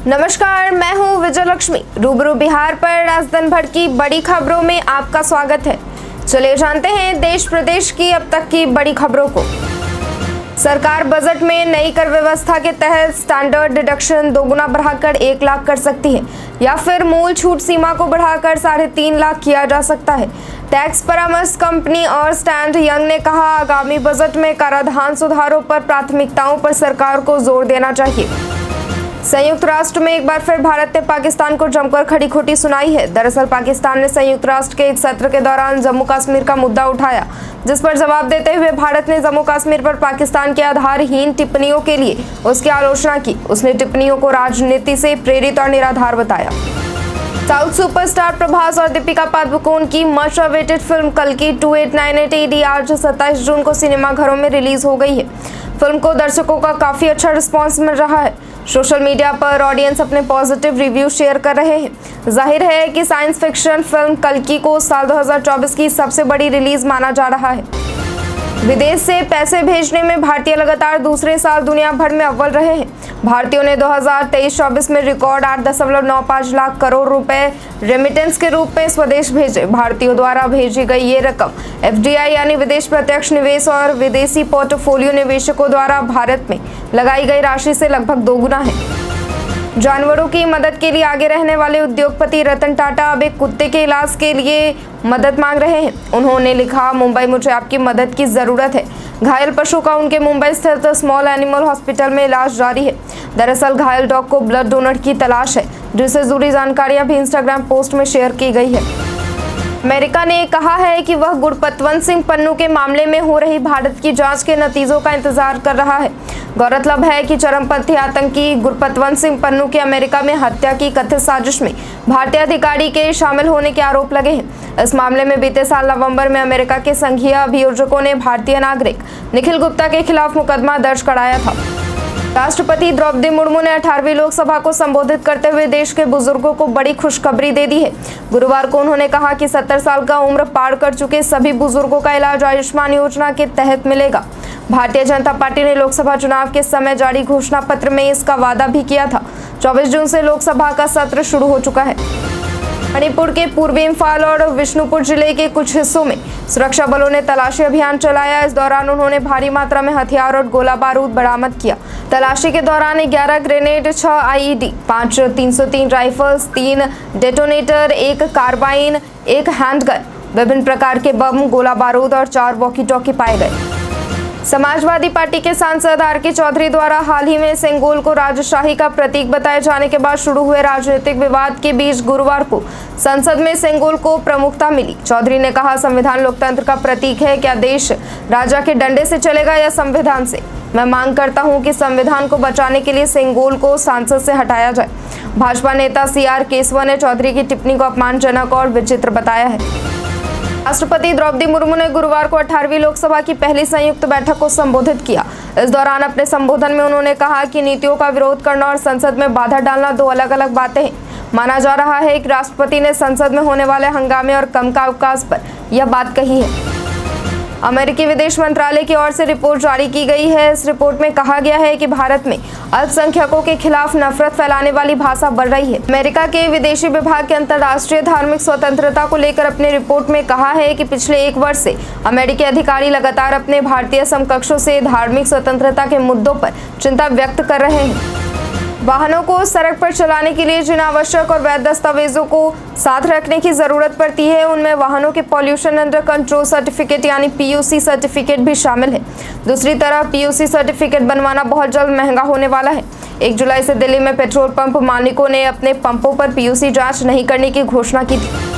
नमस्कार, मैं हूं विजय लक्ष्मी। रूबरू बिहार पर आज दिन भर की बड़ी खबरों में आपका स्वागत है। चलिए जानते हैं देश प्रदेश की अब तक की बड़ी खबरों को। सरकार बजट में नई कर व्यवस्था के तहत स्टैंडर्ड डिडक्शन दोगुना बढ़ाकर 1 लाख कर सकती है या फिर मूल छूट सीमा को बढ़ाकर 3.5 लाख किया जा सकता है। टैक्स परामर्श कंपनी और स्टैंड यंग ने कहा, आगामी बजट में कराधान सुधारों पर प्राथमिकताओं पर सरकार को जोर देना चाहिए। संयुक्त राष्ट्र में एक बार फिर भारत ने पाकिस्तान को जमकर खड़ी खोटी सुनाई है। दरअसल पाकिस्तान ने संयुक्त राष्ट्र के एक सत्र के दौरान जम्मू कश्मीर का मुद्दा उठाया, जिस पर जवाब देते हुए भारत ने जम्मू कश्मीर पर पाकिस्तान के आधारहीन टिप्पणियों के लिए उसकी आलोचना की। उसने टिप्पणियों को राजनीति से प्रेरित और निराधार बताया। साउथ सुपरस्टार प्रभास और दीपिका पादुकोण की मच अवेटेड फिल्म कल्कि 2898 AD आज 27 जून को सिनेमाघरों में रिलीज हो गई है। फिल्म को दर्शकों का काफी अच्छा रिस्पांस मिल रहा है। सोशल मीडिया पर ऑडियंस अपने पॉजिटिव रिव्यू शेयर कर रहे हैं। जाहिर है कि साइंस फिक्शन फिल्म कल्कि को साल 2024 की सबसे बड़ी रिलीज माना जा रहा है। विदेश से पैसे भेजने में भारतीय लगातार दूसरे साल दुनिया भर में अव्वल रहे हैं। भारतीयों ने 2023-24 में रिकॉर्ड 8.95 लाख करोड़ रुपए रेमिटेंस के रूप में स्वदेश भेजे। भारतीयों द्वारा भेजी गई ये रकम FDI यानी विदेश प्रत्यक्ष निवेश और विदेशी पोर्टफोलियो निवेशकों द्वारा भारत में लगाई गई राशि से लगभग दोगुना है। जानवरों की मदद के लिए आगे रहने वाले उद्योगपति रतन टाटा अब एक कुत्ते के इलाज के लिए मदद मांग रहे हैं। उन्होंने लिखा, मुंबई मुझे आपकी मदद की जरूरत है। घायल पशु का उनके मुंबई स्थित स्मॉल एनिमल हॉस्पिटल में इलाज जारी है। दरअसल घायल डॉग को ब्लड डोनर की तलाश है, जिससे जुड़ी जानकारियां भी इंस्टाग्राम पोस्ट में शेयर की गई है। अमेरिका ने कहा है कि वह गुरपतवंत सिंह पन्नू के मामले में हो रही भारत की जांच के नतीजों का इंतजार कर रहा है। गौरतलब है कि चरमपंथी आतंकी गुरपतवंत सिंह पन्नू के अमेरिका में हत्या की कथित साजिश में भारतीय अधिकारी के शामिल होने के आरोप लगे हैं। इस मामले में बीते साल नवंबर में अमेरिका के संघीय अभियोजकों ने भारतीय नागरिक निखिल गुप्ता के खिलाफ मुकदमा दर्ज कराया था। राष्ट्रपति द्रौपदी मुर्मू ने 18वीं लोकसभा को संबोधित करते हुए देश के बुजुर्गों को बड़ी खुशखबरी दे दी है। गुरुवार को उन्होंने कहा कि 70 साल का उम्र पार कर चुके सभी बुजुर्गों का इलाज आयुष्मान योजना के तहत मिलेगा। भारतीय जनता पार्टी ने लोकसभा चुनाव के समय जारी घोषणा पत्र में इसका वादा भी किया था। 24 जून से लोकसभा का सत्र शुरू हो चुका है। मणिपुर के पूर्वी इम्फाल और विष्णुपुर जिले के कुछ हिस्सों में सुरक्षा बलों ने तलाशी अभियान चलाया। इस दौरान उन्होंने भारी मात्रा में हथियार और गोला बारूद बरामद किया। तलाशी के दौरान 11 grenade, 6 IED, 5 303 rifles, 3 detonator, 1 carbine, 1 handgun, विभिन्न प्रकार के बम, गोला बारूद और 4 वॉकी टॉकी पाए गए। समाजवादी पार्टी के सांसद RK चौधरी द्वारा हाल ही में सेंगोल को राजशाही का प्रतीक बताए जाने के बाद शुरू हुए राजनीतिक विवाद के बीच गुरुवार को संसद में सेंगोल को प्रमुखता मिली। चौधरी ने कहा, संविधान लोकतंत्र का प्रतीक है। क्या देश राजा के डंडे से चलेगा या संविधान से? मैं मांग करता हूं कि संविधान को बचाने के लिए सेंगोल को सांसद से हटाया जाए। भाजपा नेता CR केशव ने चौधरी की टिप्पणी को अपमानजनक और विचित्र बताया है। राष्ट्रपति द्रौपदी मुर्मू ने गुरुवार को 18वीं लोकसभा की पहली संयुक्त बैठक को संबोधित किया। इस दौरान अपने संबोधन में उन्होंने कहा कि नीतियों का विरोध करना और संसद में बाधा डालना 2 अलग-अलग बातें हैं। माना जा रहा है कि राष्ट्रपति ने संसद में होने वाले हंगामे और कामकाज पर यह बात कही है। अमेरिकी विदेश मंत्रालय की ओर से रिपोर्ट जारी की गई है। इस रिपोर्ट में कहा गया है कि भारत में अल्पसंख्यकों के खिलाफ नफरत फैलाने वाली भाषा बढ़ रही है। अमेरिका के विदेशी विभाग के अंतर्राष्ट्रीय धार्मिक स्वतंत्रता को लेकर अपने रिपोर्ट में कहा है कि पिछले 1 वर्ष से अमेरिकी अधिकारी लगातार अपने भारतीय समकक्षों से धार्मिक स्वतंत्रता के मुद्दों पर चिंता व्यक्त कर रहे हैं। वाहनों को सड़क पर चलाने के लिए जिन आवश्यक और वैध दस्तावेजों को साथ रखने की जरूरत पड़ती है, उनमें वाहनों के पॉल्यूशन अंडर कंट्रोल सर्टिफिकेट यानी PUC सर्टिफिकेट भी शामिल है। दूसरी तरफ PUC सर्टिफिकेट बनवाना बहुत जल्द महंगा होने वाला है। 1 जुलाई से दिल्ली में पेट्रोल पंप मालिकों ने अपने पंपों पर PUC जांच नहीं करने की घोषणा की थी।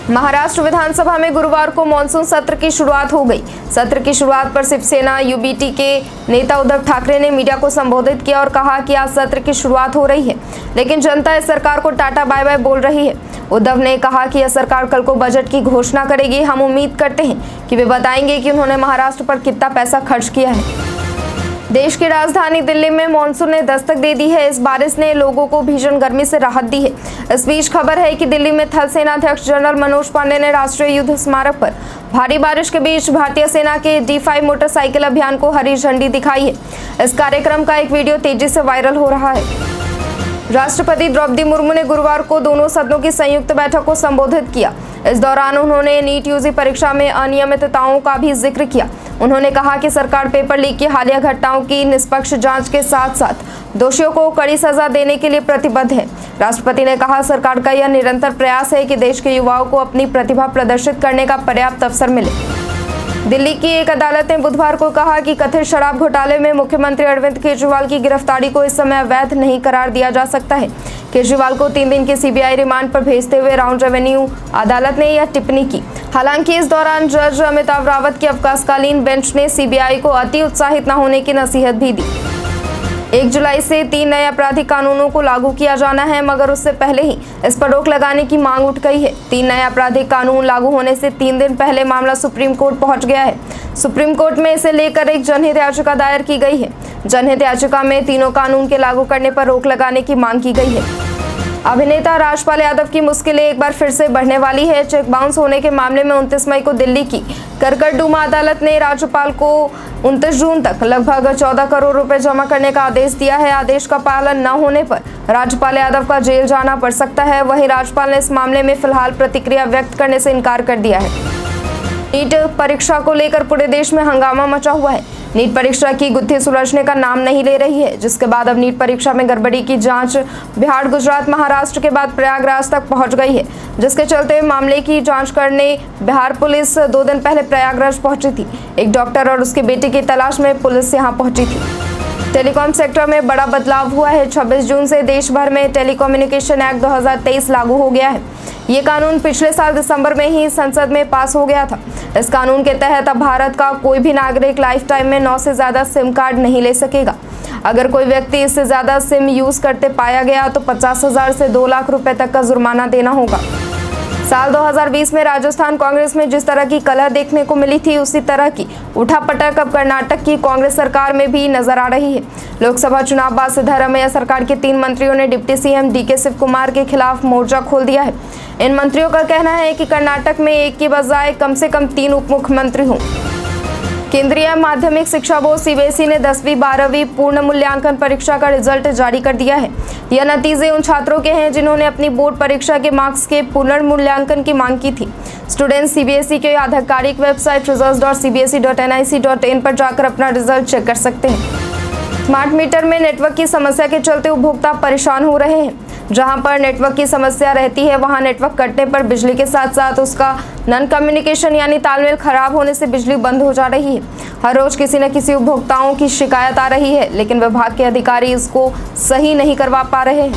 महाराष्ट्र विधानसभा में गुरुवार को मॉनसून सत्र की शुरुआत हो गई। सत्र की शुरुआत पर शिवसेना UBT के नेता उद्धव ठाकरे ने मीडिया को संबोधित किया और कहा कि आज सत्र की शुरुआत हो रही है, लेकिन जनता इस सरकार को टाटा बाय बाय बोल रही है। उद्धव ने कहा कि यह सरकार कल को बजट की घोषणा करेगी। हम उम्मीद करते हैं कि वे बताएंगे कि उन्होंने महाराष्ट्र पर कितना पैसा खर्च किया है। देश की राजधानी दिल्ली में मानसून ने दस्तक दे दी है। इस बारिश ने लोगों को भीषण गर्मी से राहत दी है। इस बीच खबर है कि दिल्ली में थल सेना अध्यक्ष जनरल मनोज पांडे ने राष्ट्रीय युद्ध स्मारक पर भारी बारिश के बीच भारतीय सेना के D5 मोटरसाइकिल अभियान को हरी झंडी दिखाई है। इस कार्यक्रम का एक वीडियो तेजी से वायरल हो रहा है। राष्ट्रपति द्रौपदी मुर्मू ने गुरुवार को दोनों सदनों की संयुक्त बैठक को संबोधित किया। इस दौरान उन्होंने नीट यूजी परीक्षा में अनियमितताओं का भी जिक्र किया। उन्होंने कहा कि सरकार पेपर लीक की हालिया घटनाओं की निष्पक्ष जांच के साथ साथ दोषियों को कड़ी सजा देने के लिए प्रतिबद्ध है। राष्ट्रपति ने कहा, सरकार का यह निरंतर प्रयास है कि देश के युवाओं को अपनी प्रतिभा प्रदर्शित करने का पर्याप्त अवसर मिले। दिल्ली की एक अदालत ने बुधवार को कहा कि कथित शराब घोटाले में मुख्यमंत्री अरविंद केजरीवाल की गिरफ्तारी को इस समय अवैध नहीं करार दिया जा सकता है। केजरीवाल को 3 दिन की सीबीआई रिमांड पर भेजते हुए राउंड रेवेन्यू अदालत ने यह टिप्पणी की। हालांकि इस दौरान जज अमिताभ रावत की अवकाशकालीन बेंच ने सीबीआई को अति उत्साहित न होने की नसीहत भी दी। 1 जुलाई से 3 नए आपराधिक कानूनों को लागू किया जाना है, मगर उससे पहले ही इस पर रोक लगाने की मांग उठ गई है। 3 नए आपराधिक कानून लागू होने से 3 दिन पहले मामला सुप्रीम कोर्ट पहुंच गया है। सुप्रीम कोर्ट में इसे लेकर एक जनहित याचिका दायर की गई है। जनहित याचिका में तीनों कानून के लागू करने पर रोक लगाने की मांग की गई है। अभिनेता राजपाल यादव की मुश्किलें एक बार फिर से बढ़ने वाली है। चेक बाउंस होने के मामले में 29 मई को दिल्ली की करकटडुमा अदालत ने राज्यपाल को 29 जून तक लगभग 14 करोड़ रुपए जमा करने का आदेश दिया है। आदेश का पालन न होने पर राज्यपाल यादव का जेल जाना पड़ सकता है। वहीं राज्यपाल ने इस मामले में फिलहाल प्रतिक्रिया व्यक्त करने से इनकार कर दिया है। नीट परीक्षा को लेकर पूरे देश में हंगामा मचा हुआ है। नीट परीक्षा की गुत्थी सुलझने का नाम नहीं ले रही है, जिसके बाद अब नीट परीक्षा में गड़बड़ी की जांच बिहार, गुजरात, महाराष्ट्र के बाद प्रयागराज तक पहुंच गई है, जिसके चलते मामले की जांच करने बिहार पुलिस 2 दिन पहले प्रयागराज पहुंची थी। एक डॉक्टर और उसके बेटे की तलाश में पुलिस यहां पहुंची थी। टेलीकॉम सेक्टर में बड़ा बदलाव हुआ है। 26 जून से देश भर में टेलीकम्युनिकेशन एक्ट 2023 लागू हो गया है। ये कानून पिछले साल दिसंबर में ही संसद में पास हो गया था। इस कानून के तहत अब भारत का कोई भी नागरिक लाइफ टाइम में 9 से ज्यादा सिम कार्ड नहीं ले सकेगा। अगर कोई व्यक्ति इससे ज्यादा सिम यूज करते पाया गया तो 50,000 से 2 लाख रुपए तक का जुर्माना देना होगा। साल 2020 में राजस्थान कांग्रेस में जिस तरह की कलह देखने को मिली थी, उसी तरह की उठापटक अब कर्नाटक की कांग्रेस सरकार में भी नजर आ रही है। लोकसभा चुनाव बाद सिद्धरामैया सरकार के 3 मंत्रियों ने deputy CM DK Shiva Kumar के खिलाफ मोर्चा खोल दिया है। इन मंत्रियों का कहना है कि कर्नाटक में एक की बजाय कम से कम 3 उप मुख्यमंत्री हों। केंद्रीय माध्यमिक शिक्षा बोर्ड सीबीएसई ने 10वीं 12वीं पूर्ण मूल्यांकन परीक्षा का रिजल्ट जारी कर दिया है। यह नतीजे उन छात्रों के हैं जिन्होंने अपनी बोर्ड परीक्षा के मार्क्स के पुनर्मूल्यांकन की मांग की थी। स्टूडेंट्स सीबीएसई के आधिकारिक वेबसाइट results.cbse.nic.in पर जाकर अपना रिजल्ट चेक कर सकते हैं। स्मार्ट मीटर में नेटवर्क की समस्या के चलते उपभोक्ता परेशान हो रहे हैं। जहां पर नेटवर्क की समस्या रहती है, वहां नेटवर्क कटने पर बिजली के साथ साथ उसका नॉन कम्युनिकेशन यानी तालमेल खराब होने से बिजली बंद हो जा रही है। हर रोज किसी न किसी उपभोक्ताओं की शिकायत आ रही है, लेकिन विभाग के अधिकारी इसको सही नहीं करवा पा रहे हैं।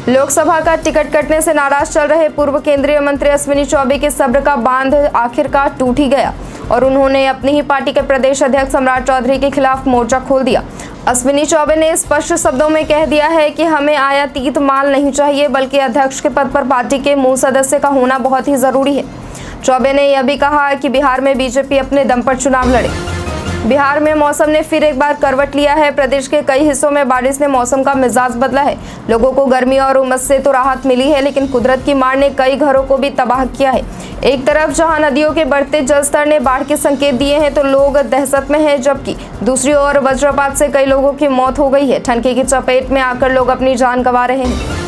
लोकसभा का टिकट कटने से नाराज चल रहे पूर्व केंद्रीय मंत्री अश्विनी चौबे के सब्र का बांध आखिरकार टूट ही गया और उन्होंने अपनी ही पार्टी के प्रदेश अध्यक्ष सम्राट चौधरी के खिलाफ मोर्चा खोल दिया। अश्विनी चौबे ने स्पष्ट शब्दों में कह दिया है कि हमें आयातित माल नहीं चाहिए, बल्कि अध्यक्ष के पद पर पार्टी के मूल सदस्य का होना बहुत ही जरूरी है। चौबे ने यह भी कहा कि बिहार में बीजेपी अपने दम पर चुनाव लड़े। बिहार में मौसम ने फिर एक बार करवट लिया है। प्रदेश के कई हिस्सों में बारिश ने मौसम का मिजाज बदला है। लोगों को गर्मी और उमस से तो राहत मिली है, लेकिन कुदरत की मार ने कई घरों को भी तबाह किया है। एक तरफ जहां नदियों के बढ़ते जलस्तर ने बाढ़ के संकेत दिए हैं तो लोग दहशत में हैं, जबकि दूसरी ओर वज्रपात से कई लोगों की मौत हो गई है। ठनके की चपेट में आकर लोग अपनी जान गंवा रहे हैं।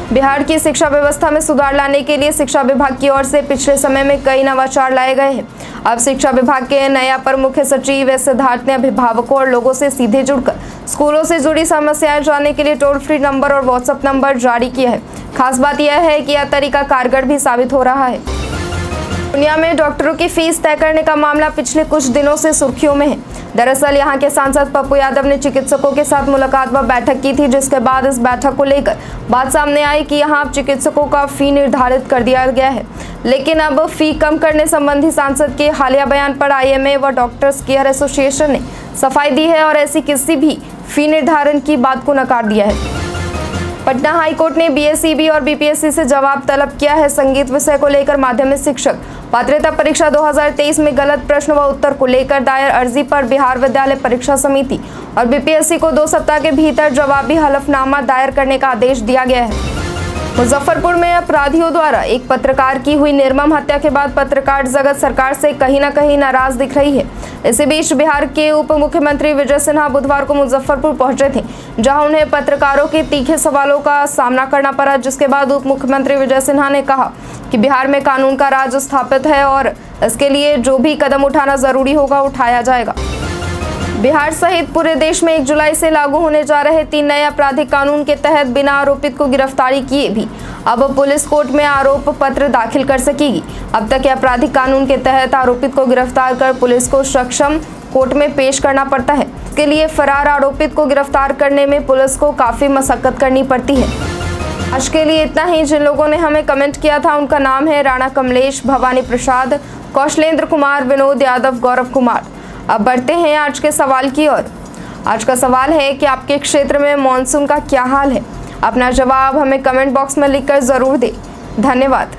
बिहार की शिक्षा व्यवस्था में सुधार लाने के लिए शिक्षा विभाग की ओर से पिछले समय में कई नवाचार लाए गए हैं। अब शिक्षा विभाग के नए अपर मुख्य सचिव एस सिद्धार्थ ने अभिभावकों और लोगों से सीधे जुड़कर स्कूलों से जुड़ी समस्याएं जानने के लिए टोल फ्री नंबर और व्हाट्सएप नंबर जारी किया है। खास बात यह है कि यह तरीका कारगर भी साबित हो रहा है। दुनिया में डॉक्टरों की फीस तय करने का मामला पिछले कुछ दिनों से सुर्खियों में है। दरअसल यहां के सांसद पप्पू यादव ने चिकित्सकों के साथ मुलाकात व बैठक की थी, जिसके बाद इस बैठक को लेकर बात सामने आई कि यहां अब चिकित्सकों का फी निर्धारित कर दिया गया है। लेकिन अब फी कम करने संबंधी सांसद के हालिया बयान पर आईएमए व डॉक्टर्स केयर एसोसिएशन ने सफाई दी है और ऐसी किसी भी फी निर्धारण की बात को नकार दिया है। पटना हाईकोर्ट ने बीएसईबी और बीपीएससी से जवाब तलब किया है। संगीत विषय को लेकर माध्यमिक शिक्षक पात्रता परीक्षा 2023 में गलत प्रश्न व उत्तर को लेकर दायर अर्जी पर बिहार विद्यालय परीक्षा समिति और बीपीएससी को 2 सप्ताह के भीतर जवाबी हलफनामा दायर करने का आदेश दिया गया है। मुजफ्फरपुर में अपराधियों द्वारा एक पत्रकार की हुई निर्मम हत्या के बाद पत्रकार जगत सरकार से कहीं न कहीं नाराज दिख रही है। इसी बीच बिहार के उप मुख्यमंत्री विजय सिन्हा बुधवार को मुजफ्फरपुर पहुंचे थे, जहां उन्हें पत्रकारों के तीखे सवालों का सामना करना पड़ा, जिसके बाद उप मुख्यमंत्री विजय सिन्हा ने कहा कि बिहार में कानून का राज स्थापित है और इसके लिए जो भी कदम उठाना जरूरी होगा उठाया जाएगा। बिहार सहित पूरे देश में 1 जुलाई से लागू होने जा रहे 3 नए आपराधिक कानून के तहत बिना आरोपित को गिरफ्तारी किए भी अब पुलिस कोर्ट में आरोप पत्र दाखिल कर सकेगी। अब तक आपराधिक कानून के तहत आरोपित को गिरफ्तार कर पुलिस को सक्षम कोर्ट में पेश करना पड़ता है। इसके लिए फरार आरोपित को गिरफ्तार करने में पुलिस को काफी मशक्कत करनी पड़ती है। आज के लिए इतना ही। जिन लोगों ने हमें कमेंट किया था उनका नाम है राणा कमलेश, भवानी प्रसाद, कौशलेंद्र कुमार, विनोद यादव, गौरव कुमार। अब बढ़ते हैं आज के सवाल की ओर। आज का सवाल है कि आपके क्षेत्र में मॉनसून का क्या हाल है। अपना जवाब हमें कमेंट बॉक्स में लिखकर जरूर दें। धन्यवाद।